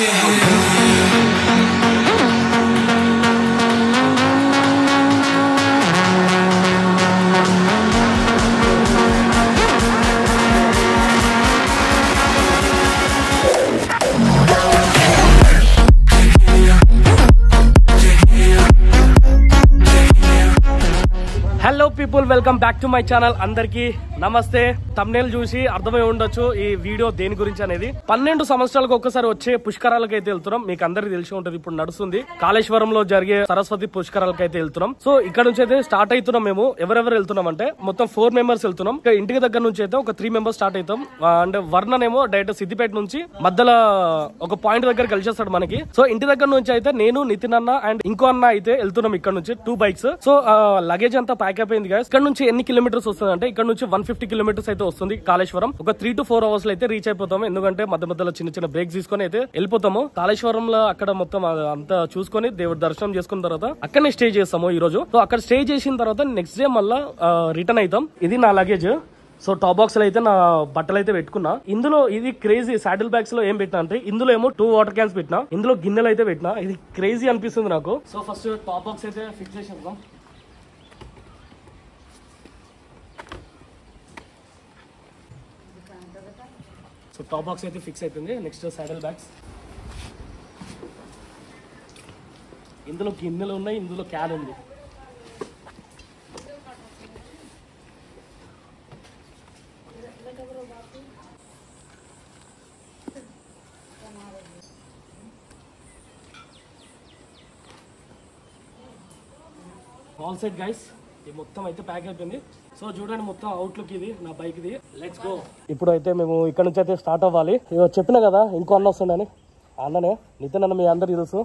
Hello people, welcome back to my channel. అందరికి నమస్తే. Thumbnail చూసి అర్థమై ఉండొచ్చు ఈ వీడియో దేని గురించి అనేది. 12 సంవత్సరాలకు ఒక్కసారి వచ్చే పుష్కరాలకు అయితే వెళ్తున్నాం. మీకు అందరికి తెలిసి ఉంటది, ఇప్పుడు నడుస్తుంది కాళేశ్వరంలో జరిగే సరస్వతి పుష్కరాలకు అయితే వెళ్తున్నాం. సో ఇక్కడ నుంచి అయితే స్టార్ట్ అవుతున్నాం. మేము ఎవరెవరు వెళ్తున్నాం అంటే మొత్తం 4 మెంబర్స్ వెళ్తున్నాం. ఇంటికి దగ్గర నుంచి అయితే ఒక 3 మెంబర్స్ స్టార్ట్ అవుతాం. అండ్ వర్ణనేమో డైరెక్ట్ సిద్దిపేట నుంచి మధ్యలో ఒక పాయింట్ దగ్గర కలిసేస్తాడు మనకి. సో ఇంటి దగ్గర నుంచి అయితే నేను, నితిన్ అన్న అండ్ ఇంకో అన్న అయితే వెళ్తున్నాం. ఇక్కడ నుంచి 2 బైక్స్. సో లగేజ్ అంతా ప్యాక్ అయిపోయింది గైస్. ఇక్కడ నుంచి ఎన్ని కిలోమీటర్స్ వస్తుంది అంటే ఇక్కడ నుంచి 150 కిలోమీటర్స్ అయితే వస్తుంది కాళేశ్వరం. ఒక 3 to 4 అవర్స్ లో అయితే రీచ్ అయిపోతాము. ఎందుకంటే మధ్య మధ్యలో చిన్న చిన్న బ్రేక్స్ తీసుకొని అయితే వెళ్ళిపోతాము. కాళేశ్వరంలో అక్కడ మొత్తం అంతా చూసుకొని దేవుడి దర్శనం చేసుకున్న తర్వాత అక్కడనే స్టే చేస్తాము ఈ రోజు. సో అక్కడ స్టే చేసిన తర్వాత నెక్స్ట్ డే మళ్ళా రిటర్న్ అవుతాం. ఇది నా లగేజ్. సో టాప్ బాక్స్ లో అయితే నా బట్టలు అయితే పెట్టుకున్నా. ఇందులో ఇది క్రేజీ సాడిల్ బ్యాగ్స్ లో ఏం పెట్టినా అంటే ఇందులో ఏమో 2 వాటర్ క్యాన్స్ పెట్టినా, ఇందులో గిన్నెలు అయితే పెట్టినా. ఇది క్రేజీ అనిపిస్తుంది నాకు. సో ఫస్ట్ టాప్ బాక్స్ అయితే ఫిక్స్ చేసేద్దాం. సో టాప్ బాక్స్ అయితే ఫిక్స్ అయిపోయింది. Next saddle bags. ఇందులో గిన్నెలు ఉన్నాయి, ఇందులో క్యాన్ ఉంది. All set guys. ఇది మొత్తం అయితే ప్యాక్ అయిపోయింది. సో చూడండి మొత్తం అవుట్లుక్ ఇది నా బైక్ ది. Let's go. ఇప్పుడు అయితే మేము ఇక్కడ నుంచి అయితే స్టార్ట్ అవ్వాలి. చెప్పినా కదా ఇంకో అన్న వస్తుండని. అన్ననే నితిన్ అన్న, మీ అందరికి తెలుసు.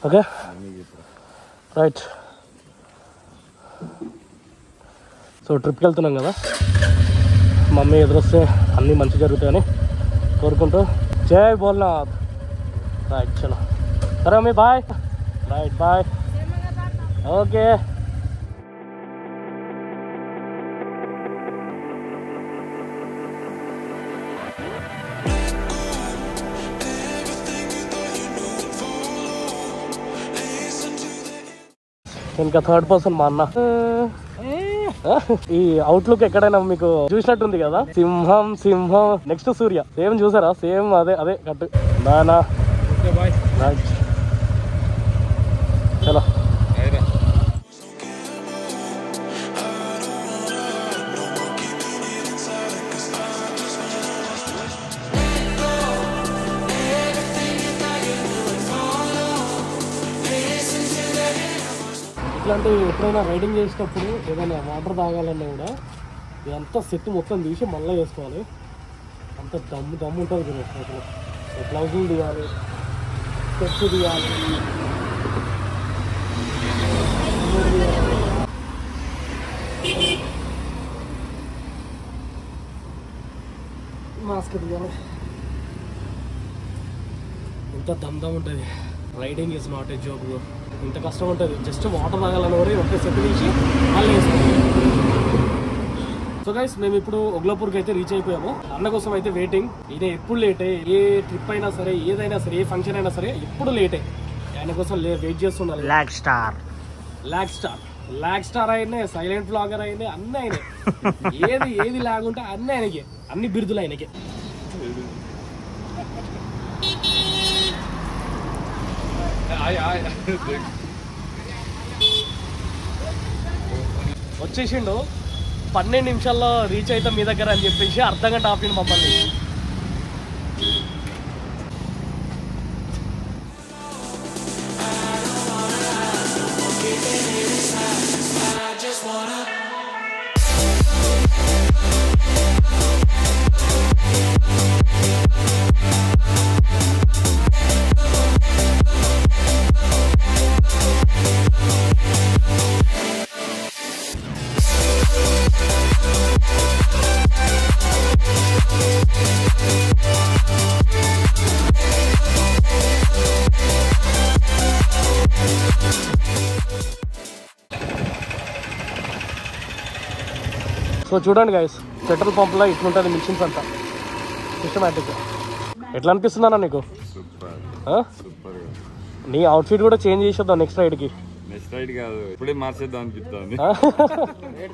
Okay right. సో ట్రిప్కి వెళ్తున్నాం కదా, మమ్మీ ఎదురొస్తే అన్నీ మంచి జరుగుతాయని కోరుకుంటూ జై భోల్నాథ్. రైట్ చలో. సరే mummy bye. Right bye. Okay. ఇంకా 3rd పర్సన్ మా అన్న. ఈ అవుట్లుక్ ఎక్కడైనా మీకు చూసినట్టుంది కదా, సింహం సింహం. నెక్స్ట్ సూర్య. సేమ్ చూసారా? సేమ్ అదే అదే కట్టు. బానా రైట్ చలో. ఇట్లాంటి ఎప్పుడైనా రైడింగ్ చేసేటప్పుడు ఏదైనా వాటర్ తాగాలన్నా కూడా ఇదంతా సెట్ మొత్తం తీసి మళ్ళీ వేసుకోవాలి. అంత దమ్ము ఉంటుంది కదా. అసలు గ్లౌజులు తీయాలి, స్టెప్స్ తీయాలి, మాస్క్ తీయాలి. ఇంత దమ్ ఉంటుంది. Riding is not a joke. ఇంత కష్టం ఉంటుంది. జస్ట్ వాటర్ తాగాలని కూడా ఒకే సెట్ తీసి మళ్ళీ వేసుకోవాలి. సో గైస్ మేము ఇప్పుడు ఒగ్లాపూర్కి అయితే రీచ్ అయిపోయాము. అన్న కోసం అయితే వెయిటింగ్. ఇదే ఎప్పుడు లేటే. ఏ ట్రిప్ అయినా సరే, ఏదైనా సరే, ఏ ఫంక్షన్ అయినా సరే ఎప్పుడు లేటే. ఆయన కోసం వెయిట్ చేస్తున్నారు. లాగ్ స్టార్ అయినా, సైలెంట్ బ్లాగర్ అయినా, అన్నీ అయినాయి. ఏది లాగుంటే అన్నీ ఆయనకి, అన్ని బిరుదులు ఆయనకి. వచ్చేసిండు. 12 నిమిషాల్లో రీచ్ అవుతాం మీ దగ్గర అని చెప్పేసి అర్ధగంట ఆపిండు మమ్మల్ని. సో చూడండి గైస్, పెట్రోల్ పంప్లో ఇట్లుంటుంది మిషన్స్ అంతా సిస్టమేటిక్. ఎట్లా అనిపిస్తుందన్నా నీకు? నీ అవుట్ఫిట్ కూడా చేంజ్ చేసేద్దాం నెక్స్ట్ రైడ్కి.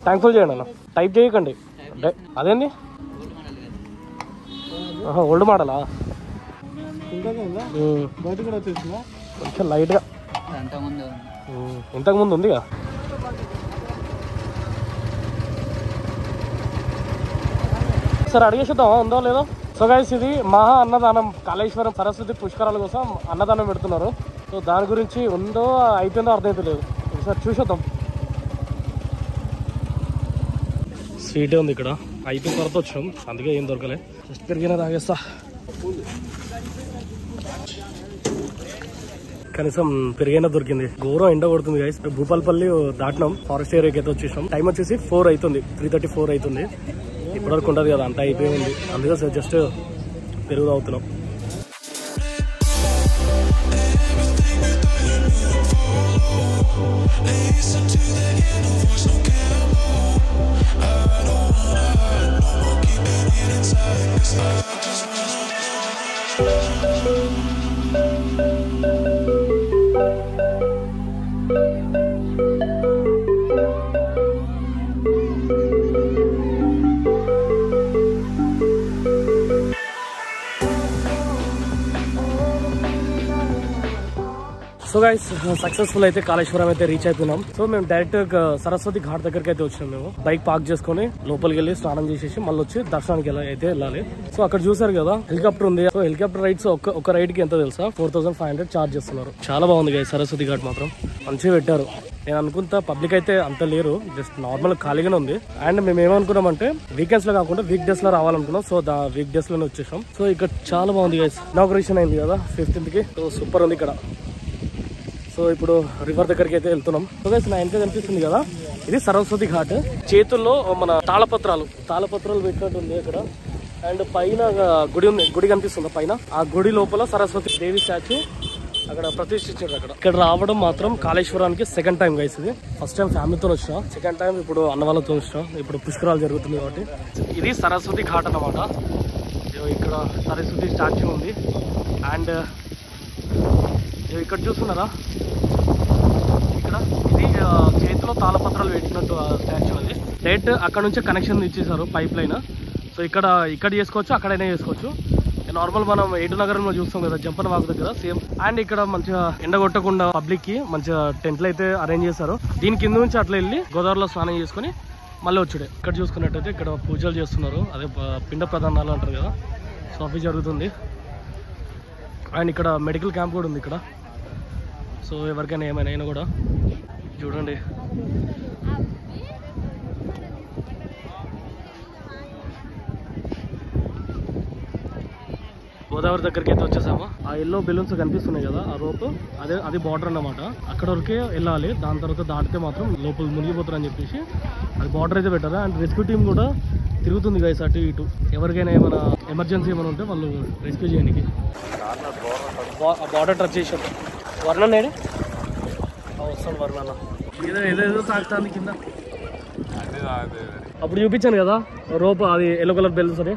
థ్యాంక్ఫుల్ చేయండి అన్న, టైప్ చేయకండి. అదేంది ఓల్డ్ మోడలా? కొంచెం లైట్గా ఇంతకుముందు ఉందిగా. సరే అడిగేసేద్దామా ఉందో లేదో. సో గైస్, ఇది మహా అన్నదానం కాళేశ్వరం సరస్వతి పుష్కరాల కోసం అన్నదానం పెడుతున్నారు. సో దాని గురించి ఉందో అయిపోయిందో అర్థమైతలేదు, ఒకసారి చూసేద్దాం. స్వీటే ఉంది ఇక్కడ, అయిపోయిన తర్వాత వచ్చాం, అందుకే ఏం దొరకలే. జస్ట్ పెరిగినా తాగేస్తా. కనీసం పెరిగైనా దొరికింది. ఘోరం ఎండ కొడుతుంది గైస్. భూపాలపల్లి దాటినాం, ఫారెస్ట్ ఏరియాకి అయితే వచ్చేసాం. టైం వచ్చేసి 4 అవుతుంది, 3:34 అవుతుంది. ఇప్పటివరకు ఉండదు కదా, అంతా అయిపోయింది. అందుకే జస్ట్ పెరుగు తాగుతున్నాం. సో గైస్, సక్సెస్ఫుల్ అయితే కాళేశ్వరం అయితే రీచ్ అయిపోయినాం. సో మేము డైరెక్ట్ సరస్వతి ఘాట్ దగ్గరికి అయితే వచ్చినాం. మేము బైక్ పార్క్ చేసుకుని లోపలికి వెళ్ళి స్నానం చేసేసి మళ్ళీ వచ్చి దర్శనానికి అయితే వెళ్ళాలి. సో అక్కడ చూసారు కదా హెలికాప్టర్ ఉంది. సో హెలికాప్టర్ రైడ్స్ ఒక రైడ్ కి ఎంత తెలుసా? 4500 చార్జ్ చేస్తున్నారు. చాలా బాగుంది గైస్, సరస్వతి ఘాట్ మాత్రం మంచిగా పెట్టారు. నేను అనుకుంటా పబ్లిక్ అయితే అంత లేరు, జస్ట్ నార్మల్ ఖాళీగానే ఉంది. అండ్ మేము ఏమనుకున్నామంటే వీకెండ్స్ లో కాకుండా వీక్ డేస్ లో రావాలనుకున్నాం. సో వీక్ డేస్ లోనే వచ్చేసాం. సో ఇక్కడ చాలా బాగుంది గైస్. ఇనాగరేషన్ అయింది కదా 15th కి. సో సూపర్ ఉంది ఇక్కడ. సో ఇప్పుడు రివర్ దగ్గరికి అయితే వెళ్తున్నాం. సో గైస్, నా వెనక కనిపిస్తుంది కదా, ఇది సరస్వతి ఘాట్. చేతుల్లో మన తాళపత్రాలు పెట్టినట్టు ఉంది అక్కడ. అండ్ పైన గుడి ఉంది, గుడి కనిపిస్తుంది పైన. ఆ గుడి లోపల సరస్వతి దేవి స్టాచ్యూ అక్కడ ప్రతిష్ఠించారు. అక్కడ ఇక్కడ రావడం మాత్రం కాళేశ్వరానికి సెకండ్ టైం గైస్. ఇది ఫస్ట్ టైం ఫ్యామిలీతో వచ్చినా, సెకండ్ టైం ఇప్పుడు అన్న వాళ్ళతో వచ్చినా. ఇప్పుడు పుష్కరాలు జరుగుతుంది కాబట్టి ఇది సరస్వతి ఘాట్ అన్నమాట. ఇక్కడ సరస్వతి స్టాచ్యూ ఉంది. అండ్ ఇక్కడ చూస్తున్నారా, ఇక్కడ ఇది చేతిలో తాళపత్రాలు పెట్టినట్టు స్టాచ్యూ. అది డైరెక్ట్ అక్కడ నుంచే కనెక్షన్ ఇచ్చేసారు, పైప్ లైన్. సో ఇక్కడ చేసుకోవచ్చు, అక్కడైనా చేసుకోవచ్చు. నార్మల్ మనం ఏటు నగరంలో చూస్తాం కదా జంపన వాగు దగ్గర, సేమ్. అండ్ ఇక్కడ మంచిగా ఎండ కొట్టకుండా పబ్లిక్ కి మంచిగా టెంట్లు అయితే అరేంజ్ చేశారు. దీని కింద నుంచి అట్లా వెళ్ళి గోదావరిలో స్నానం చేసుకుని మళ్ళీ వచ్చుడే. ఇక్కడ చూసుకున్నట్టయితే ఇక్కడ పూజలు చేస్తున్నారు, అదే పిండ ప్రధానాలు అంటారు కదా. సో అవి జరుగుతుంది. అండ్ ఇక్కడ మెడికల్ క్యాంప్ కూడా ఉంది ఇక్కడ. సో ఎవరికైనా ఏమైనా అయినా కూడా చూడండి. గోదావరి దగ్గరికి అయితే వచ్చేసాము. ఆ ఎల్లో బెలూన్స్ కనిపిస్తున్నాయి కదా, ఆ రోప్ అది బార్డర్ అన్నమాట. అక్కడ వరకే వెళ్ళాలి, దాని తర్వాత దాటితే మాత్రం లోపల మునిగిపోతారు అని చెప్పేసి అది బార్డర్ అయితే పెట్టారు. అండ్ రెస్క్యూ టీమ్ కూడా తిరుగుతుంది గైస్ అటు ఇటు. ఎవరికైనా ఏమైనా ఎమర్జెన్సీ ఏమైనా ఉంటే వాళ్ళు రెస్క్యూ చేయడానికి బార్డర్ టచ్ చేసారు. వర్ణన్ ఏడే వస్తాను, వర్ణన్న ఏదేదో తాకుతుంది కింద. అప్పుడు చూపించాను కదా రోప్, అది ఎల్లో కలర్ బెలూన్స్ అని.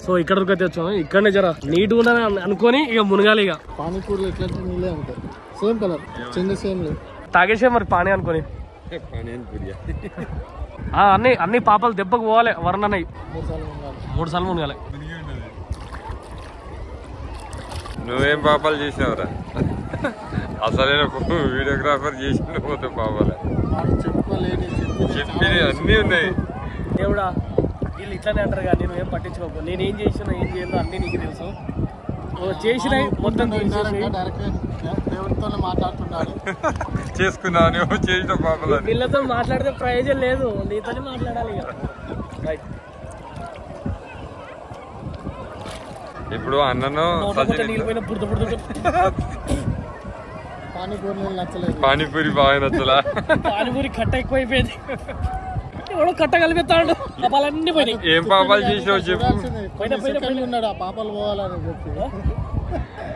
సో ఇక్కడ వరకు అయితే వచ్చాము. ఇక్కడనే జర నీట్ గా అనుకొని ఇక మునగాలి. ఇక పానీపూరి ఎట్లా నీళ్ళే ఉంటాయి, సేమ్ కలర్, చేంజ్ సేమ్ లేదు. తాగేసే మరి పానీ అనుకొని అన్ని పాపాలు దెబ్బకు పోవాలి. వర్ణన్నయ్యి 3 సార్లు మునగాలి. నువ్వేం పాపాలు చేసినావురా? అసలైన వీడియోగ్రాఫర్ చేసిన పోతే పాపాలే చెప్పి అన్నీ ఉన్నాయి. దేవుడా, వీళ్ళు ఇట్లానే అంటారు కానీ నువ్వేం పట్టించుకోకు. నేను ఏం చేసినా ఏం చేయను అన్నీ నీకు తెలుసు. చేసిన మొత్తం దేవుడితో మాట్లాడుతున్నాడు, చేసుకున్నాను చేసిన పాపాలు. వీళ్ళతో మాట్లాడితే ప్రయోజనం లేదు, నీతోనే మాట్లాడాలి. రైట్. ఇప్పుడు అన్నను పానీపూరి బాగా నచ్చలా, పానీపూరి కట్ట ఎక్కువైపోయింది. ఎవడో కట్ట కలిపిస్తాడు, పాపాలన్నీ పోయినాయి. ఏం పాపాలు చేసావు చెప్పు. ఉన్నాడు ఆ పాపాలు పోవాలని చెప్పి.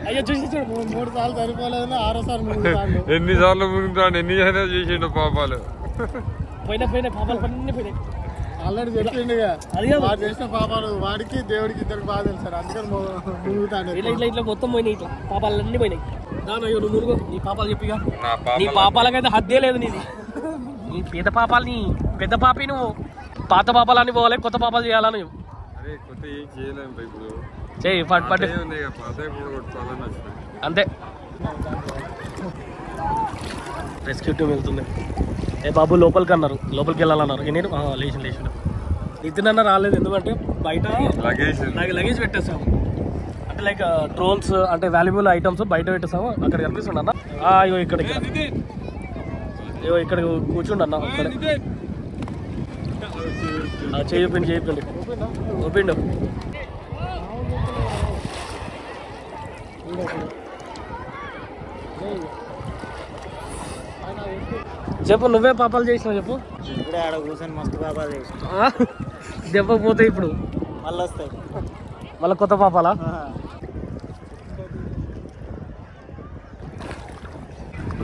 అయ్యో చూసి 3 సార్లు సరిపోలేదు, 6వ సార్లు ఎన్నిసార్లు మునుగుతాడు, ఎన్ని చేసిండు పాపాలు. పోయినా పాపాలు అన్నీ పోయినాయి. ఆల్రెడీ చెప్పిండుగా వాడు చేసిన పాపాలు వాడికి దేవుడికి ఇద్దరికి బాగా తెలుసు అందుకని మునుగుతాడు. ఇట్లా మొత్తం పోయినాయి, ఇట్లా పాపాలన్నీ పోయినాయి. దానయ్యో నువ్వు మురుగు, నీ పాపాలు చెప్పిగా. నా నీ పాప పాపాలకైతే హద్దే లేదు నీది. నీ పెద్ద పాపాలు, నీ పెద్ద పాపి నువ్వు. పాత పాపాలన్నీ పోవాలి, కొత్త పాపాలు చేయాలా నువ్వు. అరే కొత్త ఏం చేయలేము ఇప్పుడు. చెయ్యి పట్టు పట్టు పాత ఇప్పుడు కొట్టాలని వచ్చింది అంతే. రెస్క్యూ టీమ్ వెళ్తుంది. ఏ బాబు లోపలికి అన్నారు, లోపలికి వెళ్ళాలన్నారు. నేను లేచిండు. నితిన్ రాలేదు, ఎందుకంటే బయట లగేజ్ పెట్టేసాము. అంటే లైక్ డ్రోన్స్ అంటే వాల్యుబుల్ ఐటమ్స్ బయట పెట్టేసాము. అక్కడ కనిపిస్తుండ అన్న. అయ్యో ఇక్కడ ఇక్కడ కూర్చుండి అన్న. అక్కడ చేయిపోయింది ఓపిండు. చెప్పు, నువ్వే పాపాలు చేసినావు చెప్పు. ఇప్పుడే ఆడ కూర్చొని మస్తు పాపాలు చేసి దెబ్బ పోతే ఇప్పుడు మళ్ళీ వస్తాయి, మళ్ళీ కొత్త పాపాలా?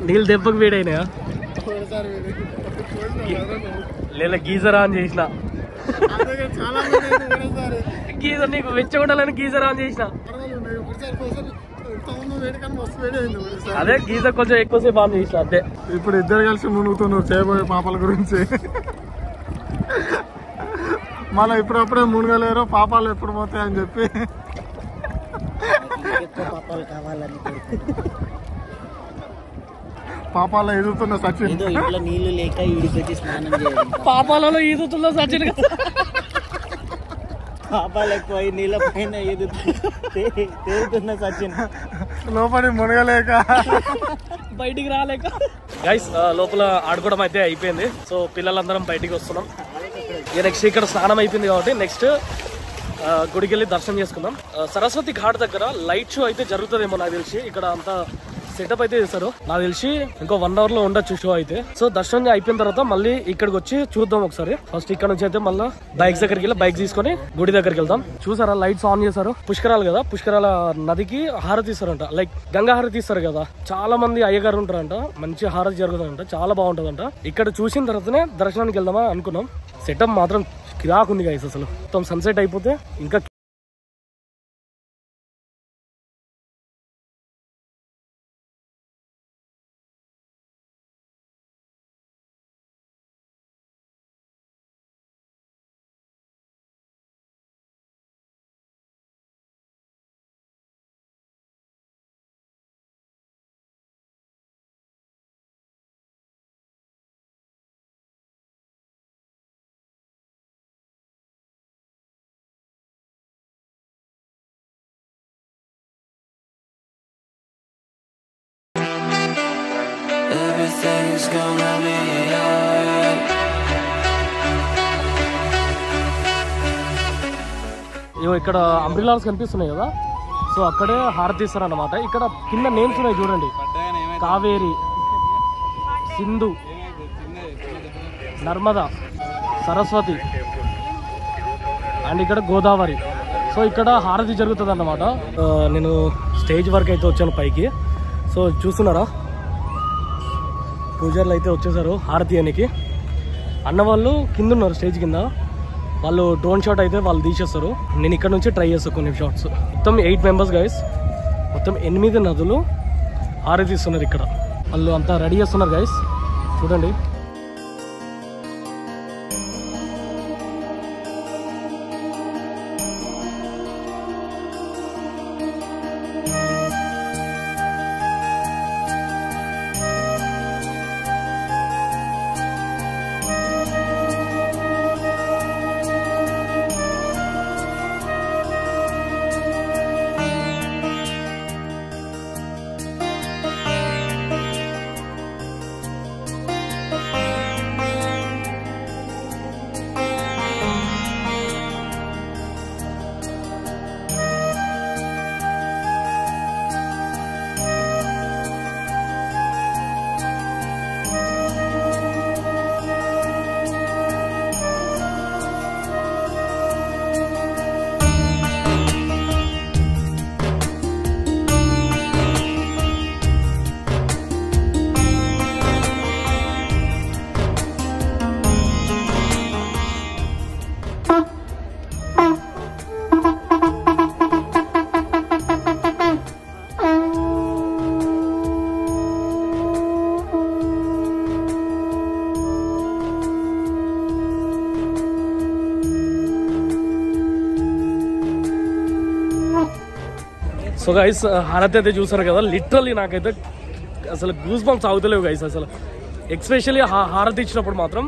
నీళ్ళు దెబ్బకు వేడైనాయా? లేదా గీజర్ ఆన్ చేసిన. గీజర్ నీకు వెచ్చగొట్టాలని గీజర్ ఆన్ చేసిన. అదే గీజర్ కొంచెం ఎక్కువసేపు ఆన్ చేసిన అంతే. ఇప్పుడు ఇద్దరు కలిసి మునుగుతున్నారు చేయబోయే పాపాల గురించి. మళ్ళీ ఇప్పుడప్పుడే మునగలేరు, పాపాలు ఎప్పుడు పోతాయని చెప్పి. పాపాలు కావాలని పాపాల్లో ఎదుగుతున్న సచిన్. ఇంట్లో నీళ్లు లేక ఈడికొచ్చి స్నానం చేయాలి. పాపాలలో ఈదుతున్న సచిన్. పాపాలు ఎక్కువ నీళ్ళ పైన ఎదుగుతున్న సచిన్. లోపలి మునగలేక బయటికి రాలేక. గైస్ లోపల ఆడుకోవడం అయితే అయిపోయింది. సో పిల్లలందరం బయటికి వస్తున్నాం. నెక్స్ట్ ఇక్కడ స్నానం అయిపోయింది కాబట్టి నెక్స్ట్ గుడికి వెళ్ళి దర్శనం చేసుకుందాం. సరస్వతి ఘాట్ దగ్గర లైట్ షో అయితే జరుగుతుందేమో నాకు తెలిసి. ఇక్కడ అంతా సెటప్ అయితే చేస్తారు. నాకు తెలిసి ఇంకో 1 hour లో ఉండొచ్చు షో అయితే. సో దర్శనం అయిపోయిన తర్వాత మళ్ళీ ఇక్కడికి వచ్చి చూద్దాం ఒకసారి. ఫస్ట్ ఇక్కడ నుంచి అయితే మళ్ళీ బైక్స్ దగ్గరికి వెళ్ళి బైక్ తీసుకొని గుడి దగ్గరికి వెళ్దాం. చూసారా లైట్స్ ఆన్ చేశారు. పుష్కరాలు కదా, పుష్కరాల నదికి హారతి ఇస్తారంట. లైక్ గంగా హారతి ఇస్తారు కదా. చాలా మంది అయ్యగారు ఉంటారంట, మంచి హారతి జరుగుతుందంట, చాలా బాగుంటదంట. ఇక్కడ చూసిన తర్వాతనే దర్శనానికి వెళ్దామా అనుకున్నాం. సెటప్ మాత్రం కిరాకుంది గైస్. అసలు మొత్తం సన్సెట్ అయిపోతే ఇంకా Everything's gonna be alright. ఇక్కడ అంబ్రిలాస్ కనిపిస్తున్నాయి కదా. సో అక్కడే హారతి ఇస్తారు అన్నమాట. ఇక్కడ కింద నేమ్స్ ఉన్నాయి చూడండి. కావేరి, సింధు, నర్మదా, సరస్వతి అండ్ ఇక్కడ గోదావరి. సో ఇక్కడ హారతి జరుగుతుంది అన్నమాట. నేను స్టేజ్ వరకు అయితే వచ్చాను పైకి. సో చూస్తున్నారా, పూజారులు అయితే వచ్చేసారు హారతి అనికి. అన్నవాళ్ళు కింద ఉన్నారు స్టేజ్ కింద. వాళ్ళు డ్రోన్ షాట్ అయితే వాళ్ళు తీసేస్తారు. నేను ఇక్కడ నుంచి ట్రై చేస్తాను కొన్ని షాట్స్. మొత్తం 8 members గైస్. మొత్తం 8 నదులు హారతి ఇస్తున్నారు ఇక్కడ. వాళ్ళు అంతా రెడీ చేస్తున్నారు గైస్, చూడండి. సో గైస్ హారతి అయితే చూసారు కదా, లిటరల్లీ నాకైతే అసలు గూస్ బంప్స్ అవుతలేవు గైస్. అసలు ఎక్స్పెషల్లీ హారతి ఇచ్చినప్పుడు మాత్రం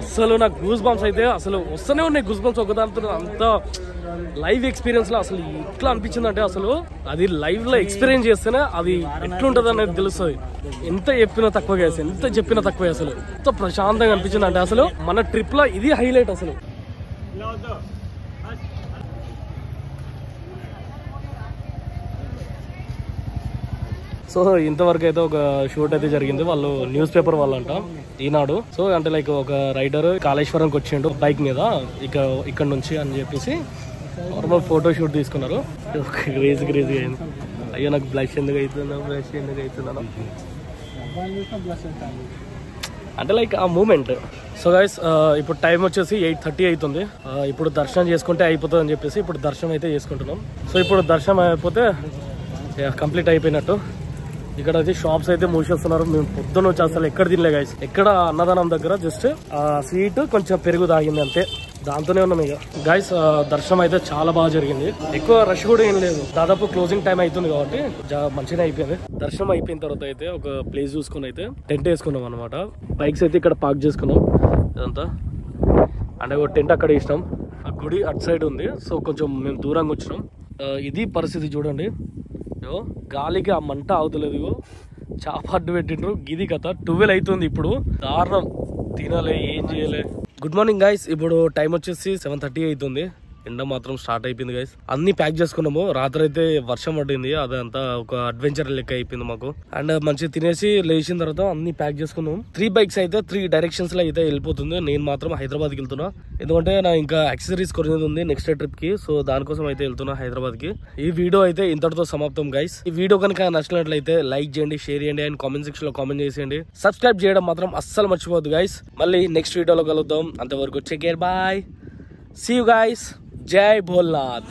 అసలు నాకు గూస్ బంప్స్ అయితే అసలు వస్తూనే ఉన్నాయి. గూస్ బంప్స్ ఒకదాంతో అంత లైవ్ ఎక్స్పీరియన్స్ లో అసలు ఎట్లా అనిపించింది అంటే అసలు అది లైవ్ లో ఎక్స్పీరియన్స్ చేస్తేనే అది ఎట్లుంటది అనేది తెలుస్తుంది. ఎంత చెప్పినా తక్కువ గైస్, ఎంత చెప్పినా తక్కువ. అసలు ఎంత ప్రశాంతంగా అనిపించింది అంటే అసలు మన ట్రిప్ లో ఇది హైలైట్ అసలు. సో ఇంతవరకు అయితే ఒక షూట్ అయితే జరిగింది. వాళ్ళు న్యూస్ పేపర్ వాళ్ళంట, ఈనాడు. సో అంటే లైక్ ఒక రైడర్ కాళేశ్వరంకి వచ్చిండు బైక్ మీద ఇక్కడ నుంచి అని చెప్పేసి నార్మల్ ఫోటో షూట్ తీసుకున్నారు. క్రేజీ అయింది. అయ్యో నాకు బ్లష్ ఎందుకు అవుతుందా అంటే లైక్ ఆ మూమెంట్. సో గైస్ ఇప్పుడు టైం వచ్చేసి 8:30 అవుతుంది. ఇప్పుడు దర్శనం చేసుకుంటే అయిపోతుంది అని చెప్పేసి ఇప్పుడు దర్శనం అయితే చేసుకుంటున్నాం. సో ఇప్పుడు దర్శనం అయిపోతే కంప్లీట్ అయిపోయినట్టు. ఇక్కడ అయితే షాప్స్ అయితే మూసేస్తున్నారు. మేము పొద్దున్న వచ్చి అసలు ఎక్కడ తినలే గైస్. ఎక్కడ అన్నదానం దగ్గర జస్ట్ స్వీట్ కొంచెం పెరుగు తాగింది అంతే, దాంతోనే ఉన్నాం ఇక. గైస్ దర్శనం అయితే చాలా బాగా జరిగింది. ఎక్కువ రష్ కూడా ఏం లేదు. దాదాపు క్లోజింగ్ టైం అవుతుంది కాబట్టి మంచిగా అయిపోయింది. దర్శనం అయిపోయిన తర్వాత అయితే ఒక ప్లేస్ చూసుకుని అయితే టెంట్ వేసుకున్నాం అనమాట. బైక్స్ అయితే ఇక్కడ పార్క్ చేసుకున్నాం ఇదంతా. అంటే ఒక టెంట్ అక్కడ వేసినాం. ఆ గుడి అటు సైడ్ ఉంది. సో కొంచెం మేము దూరంగా వచ్చినాం. ఇది పరిస్థితి చూడండి. గాలికి ఆ మంట అవుతలేదు. చాప అడ్డు పెట్టిండ్రు. గిది కథ 12 అవుతుంది ఇప్పుడు. దారుణం, తినలే ఏం చేయలే. Good morning guys. ఇప్పుడు టైం వచ్చేసి 7:30 అవుతుంది. ఎండ మాత్రం స్టార్ట్ అయిపోయింది గైస్. అన్ని ప్యాక్ చేసుకున్నాము. రాత్రి అయితే వర్షం పడింది. అదంతా ఒక అడ్వెంచర్ లెక్క అయిపోయింది మాకు. అండ్ మంచిగా తినేసి లేచిన తర్వాత అన్ని ప్యాక్ చేసుకున్నాం. 3 బైక్స్ అయితే 3 డైరెక్షన్స్ లో అయితే వెళ్ళిపోతుంది. నేను మాత్రం హైదరాబాద్కి వెళ్తున్నా, ఎందుకంటే నా ఇంకా యాక్సెసరీస్ కొనేది ఉంది నెక్స్ట్ ట్రిప్ కి. సో దానికోసం అయితే వెళ్తున్నా హైదరాబాద్ కి. ఈ వీడియో అయితే ఇంతటితో సమాప్తం గైస్. ఈ వీడియో కనుక నచ్చినట్లయితే లైక్ చేయండి, షేర్ చేయండి అండ్ కామెంట్ సెక్షన్ లో కామెంట్ చేసేయండి. సబ్స్క్రైబ్ చేయడం మాత్రం అస్సలు మర్చిపోవద్దు గైస్. మళ్ళీ నెక్స్ట్ వీడియోలో కలుద్దాం. అంతవరకు take care, bye, see you guys. జై భోల్నాథ్.